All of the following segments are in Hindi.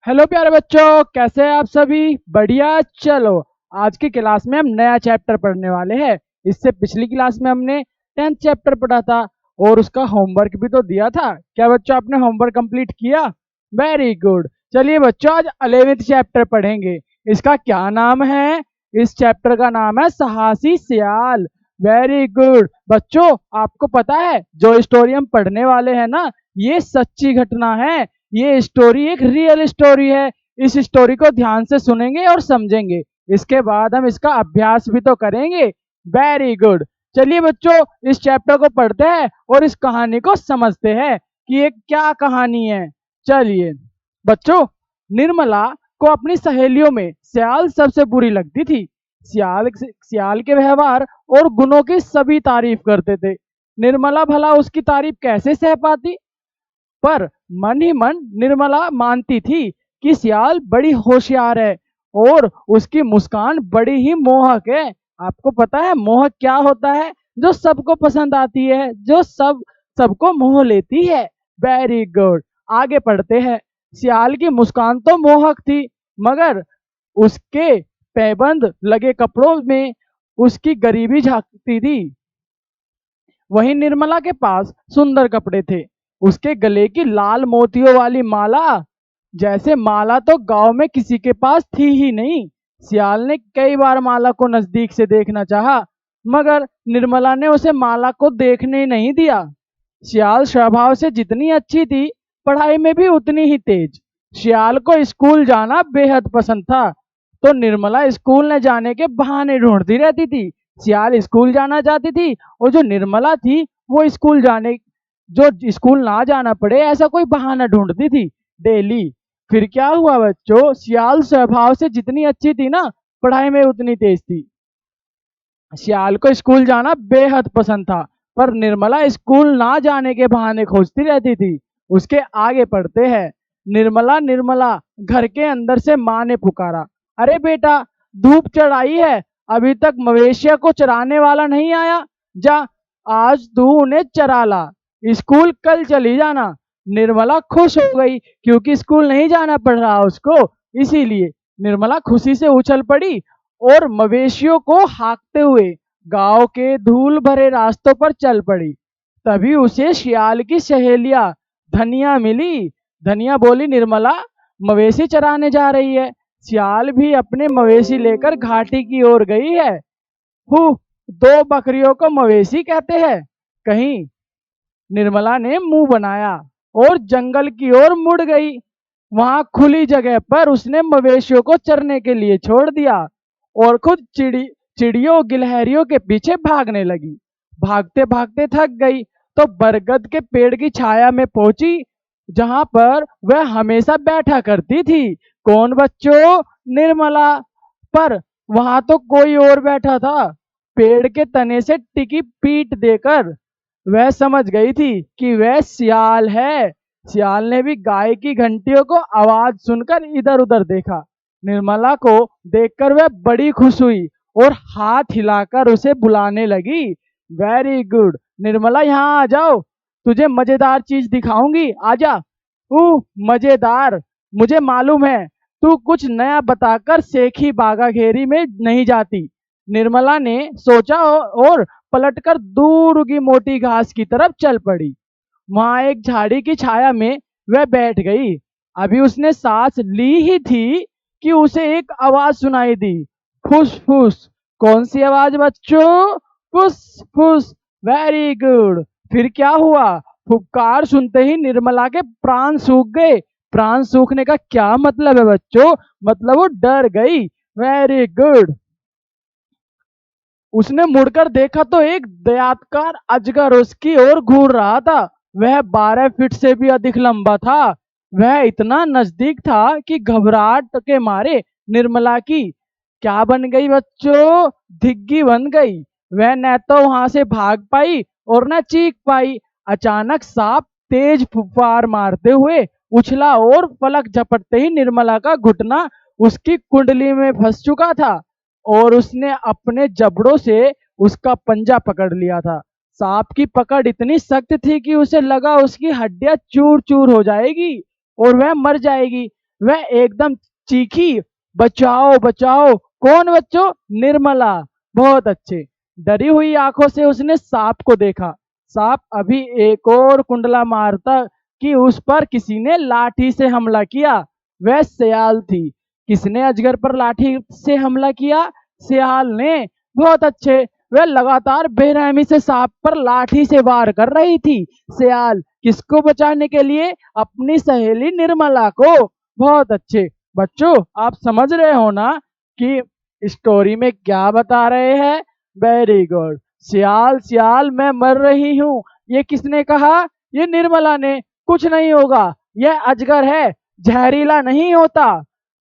हेलो प्यारे बच्चों, कैसे हैं आप सभी? बढ़िया। चलो, आज की क्लास में हम नया चैप्टर पढ़ने वाले हैं। इससे पिछली क्लास में हमने 10th चैप्टर पढ़ा था और उसका होमवर्क भी तो दिया था। क्या बच्चों, आपने होमवर्क कंप्लीट किया? Very good. चलिए बच्चों, आज 11th चैप्टर पढ़ेंगे। इसका क्या नाम है? इस चैप्टर का नाम है साहसी सियाल। वेरी गुड बच्चों, आपको पता है जो स्टोरी हम पढ़ने वाले हैं ना, ये सच्ची घटना है। ये स्टोरी एक रियल स्टोरी है। इस स्टोरी को ध्यान से सुनेंगे और समझेंगे। इसके बाद हम इसका अभ्यास भी तो करेंगे। Very good. चलिए बच्चों, इस चैप्टर को पढ़ते हैं और इस कहानी को समझते हैं कि ये क्या कहानी है। चलिए बच्चों, निर्मला को अपनी सहेलियों में सियाल सबसे बुरी लगती थी। सियाल के व्यवहार और गुणों की सभी तारीफ करते थे। निर्मला भला उसकी तारीफ कैसे सह पाती? पर मन ही मन निर्मला मानती थी कि सियाल बड़ी होशियार है और उसकी मुस्कान बड़ी ही मोहक है। आपको पता है मोहक क्या होता है? जो सबको पसंद आती है, जो सबको मोह लेती है। Very good. आगे पढ़ते हैं। सियाल की मुस्कान तो मोहक थी, मगर उसके पैबंद लगे कपड़ों में उसकी गरीबी झांकती थी। वहीं निर्मला के पास सुंदर कपड़े थे। उसके गले की लाल मोतियों वाली माला, जैसे माला तो गांव में किसी के पास थी ही नहीं। सियाल ने कई बार माला को नजदीक से देखना चाहा, मगर निर्मला ने उसे माला को देखने नहीं दिया। सियाल स्वभाव से जितनी अच्छी थी, पढ़ाई में भी उतनी ही तेज। सियाल को स्कूल जाना बेहद पसंद था, तो निर्मला स्कूल न जाने के बहाने ढूंढती रहती थी। सियाल स्कूल जाना चाहती थी और जो निर्मला थी वो स्कूल ना जाना पड़े ऐसा कोई बहाना ढूंढती थी डेली। फिर क्या हुआ बच्चों, सियाल स्वभाव से जितनी अच्छी थी ना, पढ़ाई में उतनी तेज थी। सियाल को स्कूल जाना बेहद पसंद था, पर निर्मला स्कूल ना जाने के बहाने खोजती रहती थी। उसके आगे पढ़ते हैं। निर्मला निर्मला, घर के अंदर से माँ ने पुकारा। अरे बेटा, धूप चढ़ाई है, अभी तक मवेशियों को चराने वाला नहीं आया। जा, आज तू उन्हें चरा ला, स्कूल कल चली जाना। निर्मला खुश हो गई क्योंकि स्कूल नहीं जाना पड़ रहा उसको। इसीलिए निर्मला खुशी से उछल पड़ी और मवेशियों को हाँकते हुए गांव के धूल भरे रास्तों पर चल पड़ी। तभी उसे शियाल की सहेलियां धनिया मिली। धनिया बोली, निर्मला मवेशी चराने जा रही है। सियाल भी अपने मवेशी लेकर घाटी की ओर गई है। हु, दो बकरियों को मवेशी कहते हैं कहीं? निर्मला ने मुंह बनाया और जंगल की ओर मुड़ गई। वहां खुली जगह पर उसने मवेशियों को चरने के लिए छोड़ दिया और खुद चिड़ियों गिलहरियों के पीछे भागने लगी। भागते भागते थक गई तो बरगद के पेड़ की छाया में पहुंची, जहां पर वह हमेशा बैठा करती थी। कौन बच्चों? निर्मला। पर वहां तो कोई और बैठा था। पेड़ के तने से टिकी पीठ देकर वह समझ गई थी कि वह सियाल है। सियाल ने भी गाय की घंटियों को आवाज सुनकर इधर उधर देखा। निर्मला को देखकर वह बड़ी खुश हुई और हाथ हिलाकर उसे बुलाने लगी। Very good. निर्मला, यहाँ आ जाओ, तुझे मजेदार चीज दिखाऊंगी, आजा। मजेदार? मुझे मालूम है तू कुछ नया बताकर सेखी बागा घेरी में नहीं जाती। निर्मला ने सोचा और पलटकर दूर की मोटी घास की तरफ चल पड़ी। वहां एक झाड़ी की छाया में वह बैठ गई। अभी उसने सांस ली ही थी कि उसे एक आवाज सुनाई दी। फुस फुस। कौन सी आवाज बच्चों? फुस फुस। Very good. फिर क्या हुआ? फुफकार सुनते ही निर्मला के प्राण सूख गए। प्राण सूखने का क्या मतलब है बच्चों? मतलब वो डर गई। Very good. उसने मुड़कर देखा तो एक दयात्कार अजगर उसकी ओर घूर रहा था। वह 12 फीट से भी अधिक लंबा था। वह इतना नजदीक था कि घबराहट के मारे निर्मला की क्या बन गई बच्चों? धिग्गी बन गई। वह न तो वहां से भाग पाई और न चीख पाई। अचानक सांप तेज फुफकार मारते हुए उछला और पलक झपटते ही निर्मला का घुटना उसकी कुंडली में फंस चुका था और उसने अपने जबड़ों से उसका पंजा पकड़ लिया था। सांप की पकड़ इतनी सख्त थी कि उसे लगा उसकी हड्डियां चूर चूर हो जाएगी और वह मर जाएगी। वह एकदम चीखी, बचाओ बचाओ। कौन बच्चों? निर्मला। बहुत अच्छे। डरी हुई आंखों से उसने सांप को देखा। सांप अभी एक और कुंडला मारता कि उस पर किसी ने लाठी से हमला किया। वह सियाल थी। किसने अजगर पर लाठी से हमला किया? सियाल ने। बहुत अच्छे। वह लगातार बेरहमी से सांप पर लाठी से वार कर रही थी। सियाल किसको बचाने के लिए? अपनी सहेली निर्मला को। बहुत अच्छे। बच्चों, आप समझ रहे हो ना कि स्टोरी में क्या बता रहे हैं? Very good. सियाल सियाल मैं मर रही हूँ, ये किसने कहा? ये निर्मला ने। कुछ नहीं होगा, यह अजगर है, जहरीला नहीं होता।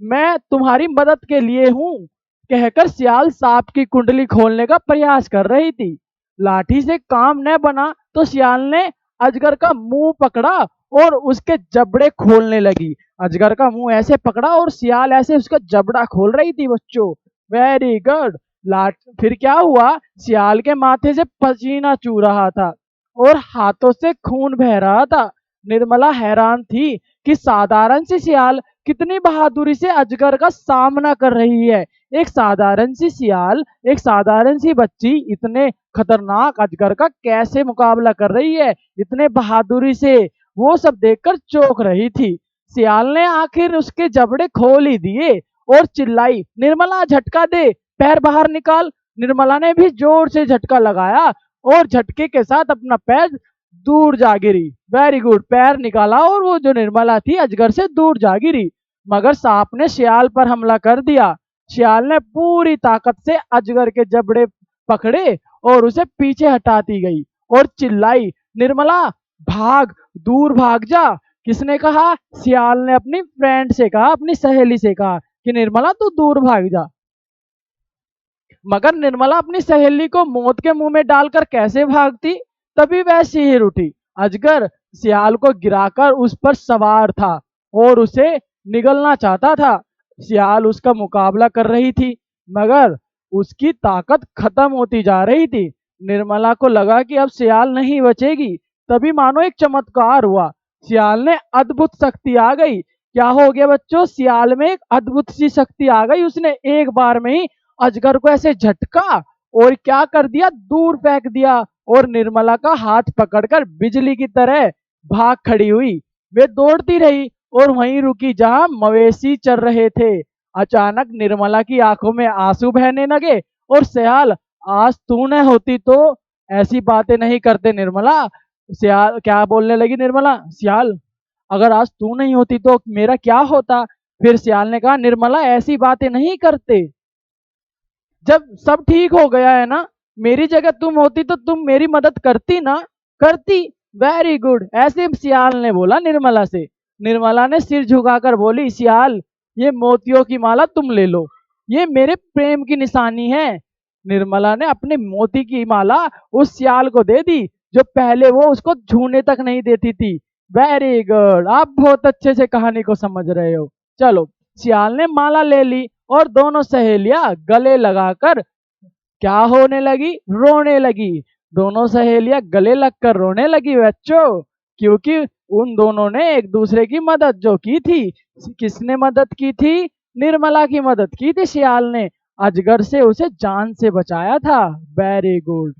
मैं तुम्हारी मदद के लिए हूँ, कहकर सियाल सांप की कुंडली खोलने का प्रयास कर रही थी। लाठी से काम न बना तो सियाल ने अजगर का मुंह पकड़ा और उसके जबड़े खोलने लगी। अजगर का मुंह ऐसे पकड़ा और सियाल ऐसे उसका जबड़ा खोल रही थी बच्चों। Very good. लाठ फिर क्या हुआ? सियाल के माथे से पसीना चू रहा था और हाथों से खून बह रहा था। निर्मला हैरान थी कि साधारण सी सियाल कितनी बहादुरी से अजगर का सामना कर रही है। एक साधारण सी सियाल, एक साधारण सी बच्ची इतने खतरनाक अजगर का कैसे मुकाबला कर रही है इतने बहादुरी से। वो सब देखकर चौंक रही थी। सियाल ने आखिर उसके जबड़े खोल ही दिए और चिल्लाई, निर्मला झटका दे, पैर बाहर निकाल। निर्मला ने भी जोर से झटका लगाया और झटके के साथ अपना पैर दूर जा गिरी। Very good. पैर निकाला और वो जो निर्मला थी अजगर से दूर जा गिरी। मगर सांप ने सियाल पर हमला कर दिया। सियाल ने पूरी ताकत से अजगर के जबड़े पकड़े और उसे पीछे हटाती गई और चिल्लाई, निर्मला भाग, दूर भाग जा। किसने कहा? सियाल ने अपनी फ्रेंड से कहा, अपनी सहेली से कहा कि निर्मला तू दूर भाग जा। मगर निर्मला अपनी सहेली को मौत के मुंह में डालकर कैसे भागती? तभी वह सिर उठी। अजगर सियाल को गिराकर उस पर सवार था और उसे निगलना चाहता था। सियाल उसका मुकाबला कर रही थी मगर उसकी ताकत खत्म होती जा रही थी। निर्मला को लगा कि अब सियाल नहीं बचेगी। तभी मानो एक चमत्कार हुआ। सियाल ने अद्भुत शक्ति आ गई। क्या हो गया बच्चों? सियाल में एक अद्भुत सी शक्ति आ गई। उसने एक बार में ही अजगर को ऐसे झटका और क्या कर दिया? दूर फेंक दिया और निर्मला का हाथ पकड़कर बिजली की तरह भाग खड़ी हुई। वे दौड़ती रही और वहीं रुकी जहां मवेशी चर रहे थे। अचानक निर्मला की आंखों में आंसू बहने लगे और सियाल, आज तू न होती तो। ऐसी बातें नहीं करते निर्मला। सियाल क्या बोलने लगी निर्मला? सियाल, अगर आज तू नहीं होती तो मेरा क्या होता? फिर सियाल ने कहा, निर्मला ऐसी बातें नहीं करते। जब सब ठीक हो गया है ना, मेरी जगह तुम होती तो तुम मेरी मदद करती ना? करती। Very good. ऐसे सियाल ने बोला निर्मला से। निर्मला ने सिर झुकाकर बोली, सियाल ये मोतियों की माला तुम ले लो, ये मेरे प्रेम की निशानी है। निर्मला ने अपने मोती की माला उस सियाल को दे दी जो पहले वो उसको छूने तक नहीं देती थी। Very good. आप बहुत अच्छे से कहानी को समझ रहे हो। चलो, सियाल ने माला ले ली और दोनों सहेलियां गले लगाकर क्या होने लगी? रोने लगी। दोनों सहेलियां गले लगकर रोने लगी बच्चों, क्योंकि उन दोनों ने एक दूसरे की मदद जो की थी। किसने मदद की थी? निर्मला की मदद की थी सियाल ने। अजगर से उसे जान से बचाया था। Very good.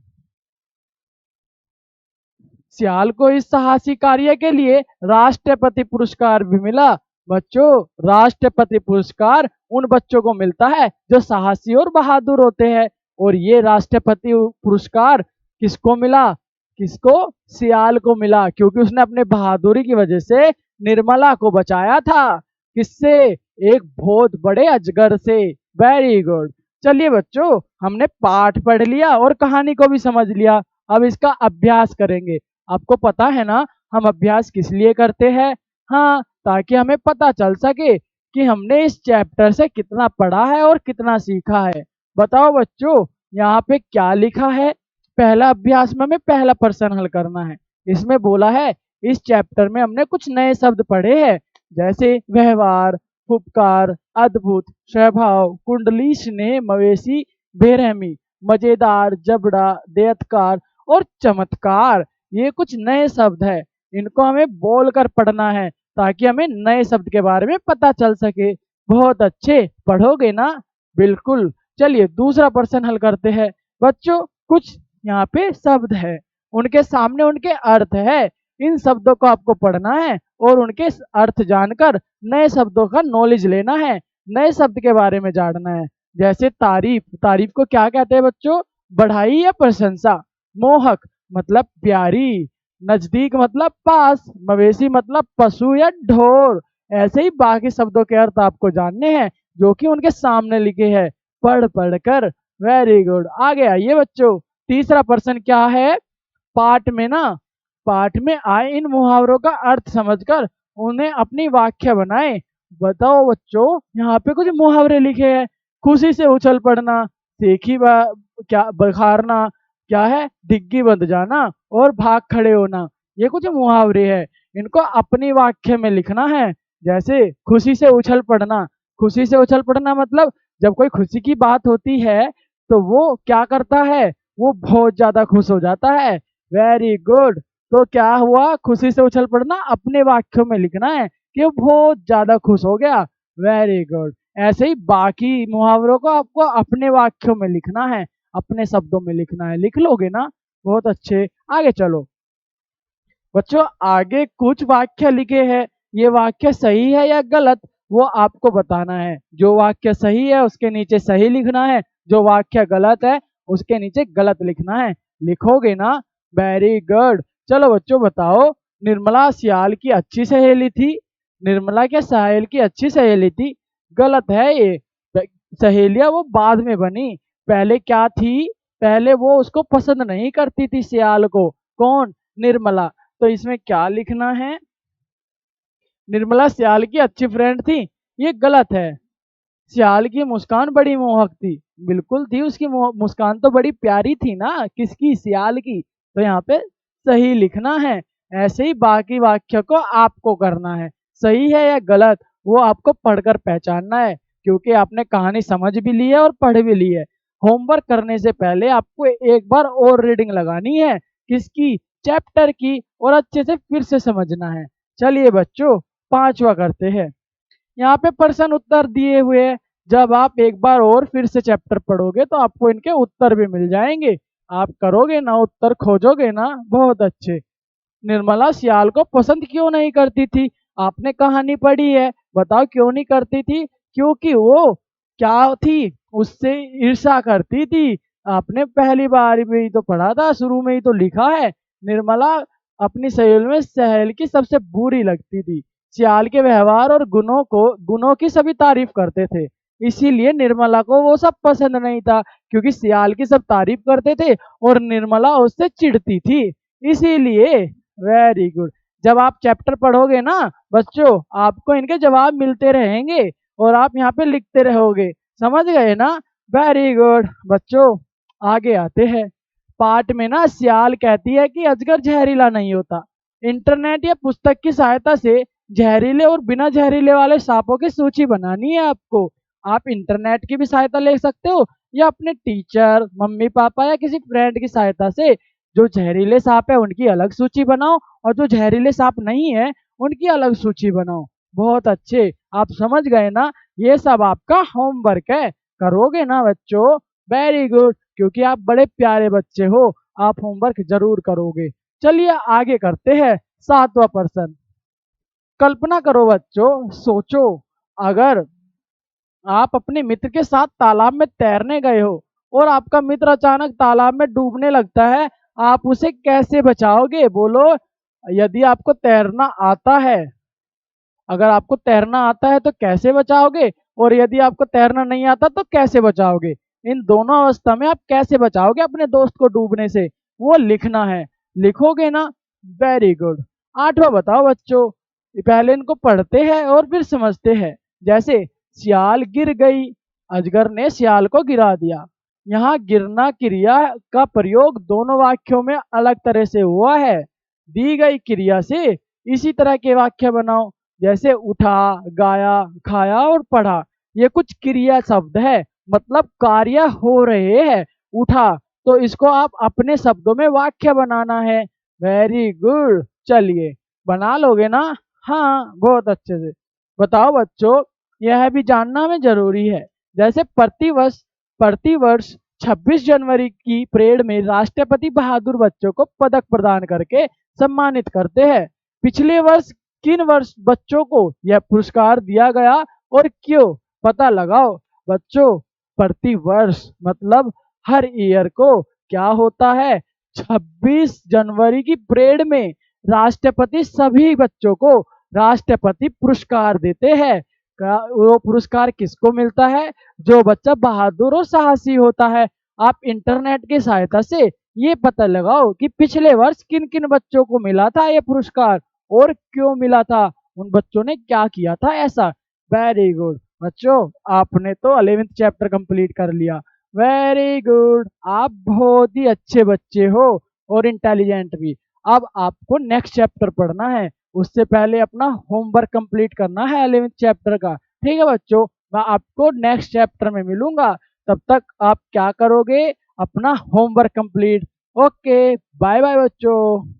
सियाल को इस साहसी कार्य के लिए राष्ट्रपति पुरस्कार भी मिला। बच्चों, राष्ट्रपति पुरस्कार उन बच्चों को मिलता है जो साहसी और बहादुर होते हैं। और ये राष्ट्रपति पुरस्कार किसको मिला? किसको? सियाल को मिला, क्योंकि उसने अपने बहादुरी की वजह से निर्मला को बचाया था। किससे? एक बहुत बड़े अजगर से। Very good. चलिए बच्चों, हमने पाठ पढ़ लिया और कहानी को भी समझ लिया। अब इसका अभ्यास करेंगे। आपको पता है ना हम अभ्यास किस लिए करते हैं? हाँ, ताकि हमें पता चल सके कि हमने इस चैप्टर से कितना पढ़ा है और कितना सीखा है। बताओ बच्चों, यहाँ पे क्या लिखा है? पहला अभ्यास में हमें पहला प्रश्न हल करना है। इसमें बोला है इस चैप्टर में हमने कुछ नए शब्द पढ़े हैं, जैसे व्यवहार, उपकार, अद्भुत, स्वभाव, कुंडली, स्नेह, मवेशी, बेरहमी, मजेदार, जबड़ा, देयत्कार और चमत्कार। ये कुछ नए शब्द है, इनको हमें बोलकर पढ़ना है ताकि हमें नए शब्द के बारे में पता चल सके। बहुत अच्छे, पढ़ोगे ना? बिल्कुल। चलिए दूसरा प्रश्न हल करते हैं। बच्चों कुछ यहाँ पे शब्द है, उनके सामने उनके अर्थ है। इन शब्दों को आपको पढ़ना है और उनके अर्थ जानकर नए शब्दों का नॉलेज लेना है, नए शब्द के बारे में जानना है। जैसे तारीफ, तारीफ को क्या कहते हैं बच्चों? बढ़ाई या प्रशंसा। मोहक मतलब प्यारी। नजदीक मतलब पास। मवेशी मतलब पशु या ढोर। ऐसे ही बाकी शब्दों के अर्थ आपको जानने हैं जो कि उनके सामने लिखे हैं पढ़ पढ़ कर। Very good. आगे आइए बच्चों, तीसरा प्रश्न क्या है? पाठ में ना, पाठ में आए इन मुहावरों का अर्थ समझकर उन्हें अपनी वाक्य बनाए। बताओ बच्चों, यहाँ पे कुछ मुहावरे लिखे हैं। खुशी से उछल पड़ना, सेखी क्या बखारना, क्या है, डिग्गी बंध जाना और भाग खड़े होना। ये कुछ मुहावरे हैं, इनको अपनी वाक्य में लिखना है। जैसे खुशी से उछल पड़ना, खुशी से उछल पड़ना मतलब जब कोई खुशी की बात होती है तो वो क्या करता है? वो बहुत ज्यादा खुश हो जाता है। Very good. तो क्या हुआ? खुशी से उछल पड़ना अपने वाक्यों में लिखना है कि वो बहुत ज्यादा खुश हो गया। Very good. ऐसे ही बाकी मुहावरों को आपको अपने वाक्यों में लिखना है, अपने शब्दों में लिखना है। लिख लोगे ना? बहुत अच्छे। आगे चलो बच्चों, आगे कुछ वाक्य लिखे हैं। ये वाक्य सही है या गलत, वो आपको बताना है। जो वाक्य सही है उसके नीचे सही लिखना है, जो वाक्य गलत है उसके नीचे गलत लिखना है। लिखोगे ना? Very good. चलो बच्चों बताओ, निर्मला सियाल की अच्छी सहेली थी। निर्मला क्या साहिल की अच्छी सहेली थी? गलत है ये। सहेलियां वो बाद में बनी, पहले क्या थी? पहले वो उसको पसंद नहीं करती थी सियाल को। कौन? निर्मला। तो इसमें क्या लिखना है? निर्मला सियाल की अच्छी फ्रेंड थी, ये गलत है। सियाल की मुस्कान बड़ी मोहक थी, बिल्कुल थी, उसकी मुस्कान तो बड़ी प्यारी थी ना, किसकी? सियाल की। तो यहाँ पे सही लिखना है। ऐसे ही बाकी वाक्य को आपको करना है। सही है या गलत वो आपको पढ़कर पहचानना है, क्योंकि आपने कहानी समझ भी ली है और पढ़ भी ली है। होमवर्क करने से पहले आपको एक बार और रीडिंग लगानी है, किसकी? चैप्टर की, और अच्छे से फिर से समझना है। चलिए बच्चों पांचवा करते हैं। यहाँ पे प्रश्न उत्तर दिए हुए हैं, जब आप एक बार और फिर से चैप्टर पढ़ोगे तो आपको इनके उत्तर भी मिल जाएंगे। आप करोगे ना, उत्तर खोजोगे ना? बहुत अच्छे। निर्मला सियाल को पसंद क्यों नहीं करती थी? आपने कहानी पढ़ी है, बताओ क्यों नहीं करती थी? क्योंकि वो क्या थी? उससे ईर्ष्या करती थी। आपने पहली बार में ही तो पढ़ा था, शुरू में ही तो लिखा है। निर्मला अपनी सहेली में सहेल की सबसे बुरी लगती थी। सियाल के व्यवहार और गुणों की सभी तारीफ करते थे, इसीलिए निर्मला को वो सब पसंद नहीं था। क्योंकि सियाल की सब तारीफ करते थे और निर्मला उससे चिढ़ती थी, इसीलिए। Very good. जब आप चैप्टर पढ़ोगे ना बच्चों, आपको इनके जवाब मिलते रहेंगे और आप यहाँ पे लिखते रहोगे। समझ गए ना? वेरी गुड बच्चों। आगे आते हैं। पाठ में ना सियाल कहती है कि अजगर जहरीला नहीं होता। इंटरनेट या पुस्तक की सहायता से जहरीले और बिना जहरीले वाले सांपों की सूची बनानी है आपको। आप इंटरनेट की भी सहायता ले सकते हो या अपने टीचर, मम्मी पापा या किसी फ्रेंड की सहायता से। जो जहरीले सांप है उनकी अलग सूची बनाओ और जो जहरीले सांप नहीं है उनकी अलग सूची बनाओ। बहुत अच्छे। आप समझ गए ना? ये सब आपका होमवर्क है, करोगे ना बच्चों? वेरी गुड, क्योंकि आप बड़े प्यारे बच्चे हो, आप होमवर्क जरूर करोगे। चलिए आगे करते हैं। सातवां प्रश्न। कल्पना करो बच्चों, सोचो, अगर आप अपने मित्र के साथ तालाब में तैरने गए हो और आपका मित्र अचानक तालाब में डूबने लगता है, आप उसे कैसे बचाओगे? बोलो। यदि आपको तैरना आता है, अगर आपको तैरना आता है तो कैसे बचाओगे, और यदि आपको तैरना नहीं आता तो कैसे बचाओगे? इन दोनों अवस्था में आप कैसे बचाओगे अपने दोस्त को डूबने से, वो लिखना है। लिखोगे ना? Very good. आठवां बताओ बच्चों, पहले इनको पढ़ते हैं और फिर समझते हैं। जैसे सियाल गिर गई, अजगर ने सियाल को गिरा दिया। यहाँ गिरना क्रिया का प्रयोग दोनों वाक्यों में अलग तरह से हुआ है। दी गई क्रिया से इसी तरह के वाक्य बनाओ, जैसे उठा, गाया, खाया और पढ़ा। ये कुछ क्रिया शब्द है, मतलब कार्य हो रहे हैं। उठा, तो इसको आप अपने शब्दों में वाक्य बनाना है। Very good. चलिए बना लोगे ना? हाँ, बहुत अच्छे से। बताओ बच्चों, यह भी जानना हमें जरूरी है। जैसे प्रतिवर्ष 26 जनवरी की परेड में राष्ट्रपति बहादुर बच्चों को पदक प्रदान करके सम्मानित करते हैं। पिछले वर्ष किन वर्ष बच्चों को यह पुरस्कार दिया गया और क्यों? पता लगाओ बच्चों। प्रतिवर्ष मतलब हर ईयर को क्या होता है, 26 जनवरी की परेड में राष्ट्रपति सभी बच्चों को राष्ट्रपति पुरस्कार देते हैं। वो पुरस्कार किसको मिलता है? जो बच्चा बहादुर और साहसी होता है। आप इंटरनेट की सहायता से ये पता लगाओ कि पिछले वर्ष किन किन बच्चों को मिला था ये पुरस्कार और क्यों मिला था, उन बच्चों ने क्या किया था ऐसा। वेरी गुड बच्चों, आपने तो 11th चैप्टर कंप्लीट कर लिया। वेरी गुड, आप बहुत ही अच्छे बच्चे हो और इंटेलिजेंट भी। अब आपको नेक्स्ट चैप्टर पढ़ना है, उससे पहले अपना होमवर्क कंप्लीट करना है 11th चैप्टर का। ठीक है बच्चों, मैं आपको नेक्स्ट चैप्टर में मिलूंगा। तब तक आप क्या करोगे, अपना homework complete. Okay, bye bye बच्चों।